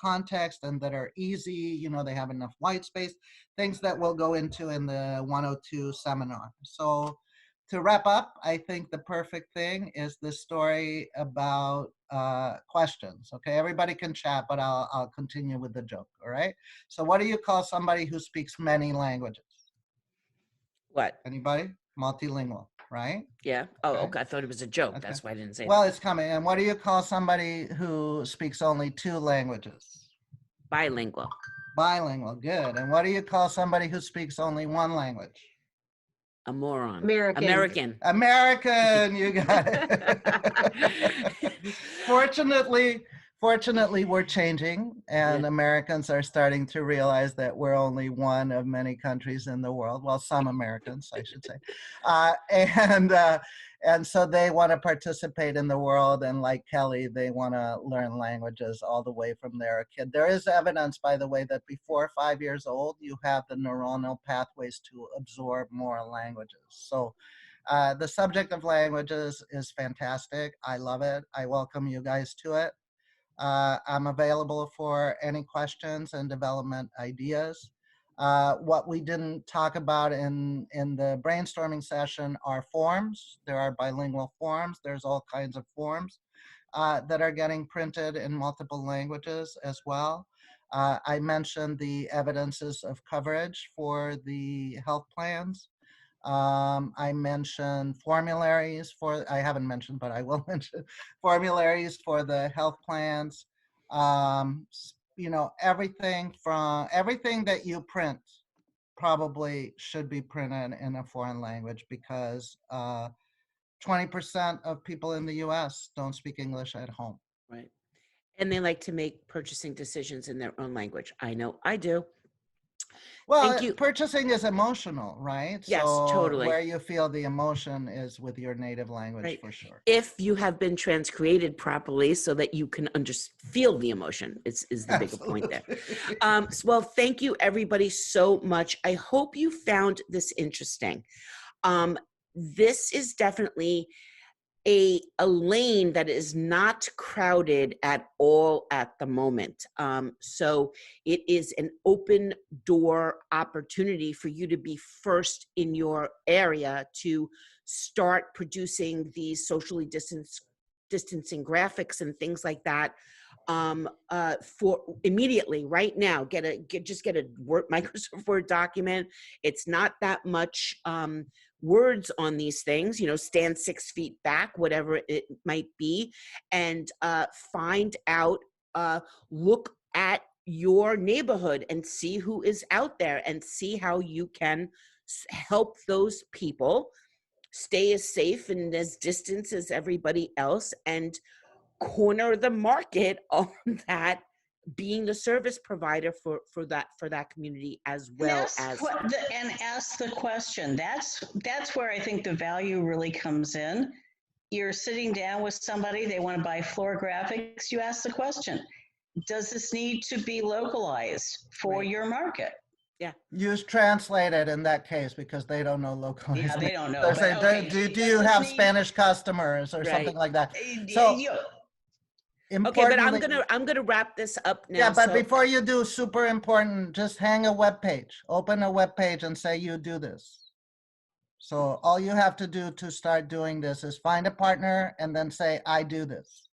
B: context, and that are easy, you know, they have enough white space, things that we'll go into in the 102 seminar. So to wrap up, I think the perfect thing is the story about questions. Okay, everybody can chat, but I'll continue with the joke, all right? So what do you call somebody who speaks many languages?
A: What?
B: Anybody? Multilingual, right?
A: Yeah. Oh,
B: Okay.
A: okay. I thought it was a joke.
B: Okay.
A: That's why I didn't say
B: Well,
A: that.
B: it's coming. And what do you call somebody who speaks only 2 languages?
A: Bilingual.
B: Bilingual. Good. And what do you call somebody who speaks only 1 language?
A: A moron.
D: American.
A: American.
B: American. You got it. Fortunately, we're changing, and
A: Yeah.
B: Americans are starting to realize that we're only one of many countries in the world. Well, some Americans, I should say, and so they want to participate in the world. And like Kelly, they want to learn languages all the way from they're a kid. There is evidence, by the way, that before 5 years old, you have the neuronal pathways to absorb more languages. So the subject of languages is fantastic. I love it. I welcome you guys to it. I'm available for any questions and development ideas. What we didn't talk about in the brainstorming session are forms. There are bilingual forms. There's all kinds of forms that are getting printed in multiple languages as well. I mentioned the evidences of coverage for the health plans. I mentioned formularies for, I haven't mentioned, but I will mention formularies for the health plans. You know, everything that you print probably should be printed in a foreign language because 20% of people in the US don't speak English at home.
A: Right. And they like to make purchasing decisions in their own language. I know I do.
B: Well,
A: Thank you.
B: purchasing is emotional, right?
A: Yes,
B: So
A: totally.
B: where you feel the emotion is with your native language,
A: Right.
B: for sure.
A: If you have been transcreated properly so that you can feel the emotion is the bigger point there. Well, thank you everybody so much. I hope you found this interesting. This is definitely a lane that is not crowded at all at the moment. So it is an open door opportunity for you to be first in your area to start producing these socially distancing graphics and things like that for immediately right now. Just get a Word, Microsoft Word document. It's not that much words on these things, you know, stand 6 feet back, whatever it might be, and find out, look at your neighborhood and see who is out there and see how you can help those people stay as safe and as distant as everybody else and corner the market on that, being the service provider for that community as well as
C: and ask the question. That's where I think the value really comes in. You're sitting down with somebody, they want to buy floor graphics, you ask the question, does this need to be localized for
A: Right.
C: your market?
A: Yeah.
B: Use translated in that case because they don't know localized.
C: Yeah, they don't know.
B: They're
C: But,
B: saying,
C: okay,
B: do you have Spanish customers or
A: Right.
B: something like that? So
A: Okay, but I'm
B: importantly,
A: gonna wrap this up now.
B: yeah, but
A: so,
B: before you do, super important, just hang a web page, open a web page and say you do this. So all you have to do to start doing this is find a partner and then say, I do this.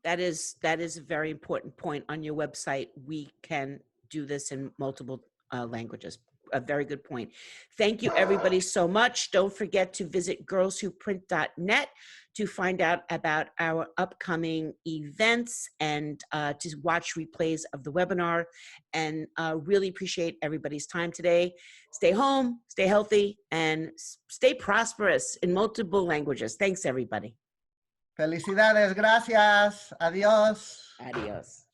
A: that is a very important point on your website. We can do this in multiple languages. A very good point. Thank you everybody so much. Don't forget to visit girlswhoprint.net to find out about our upcoming events and to watch replays of the webinar. And really appreciate everybody's time today. Stay home, stay healthy, and stay prosperous in multiple languages. Thanks everybody.
B: Felicidades, gracias, adiós.
A: Adios.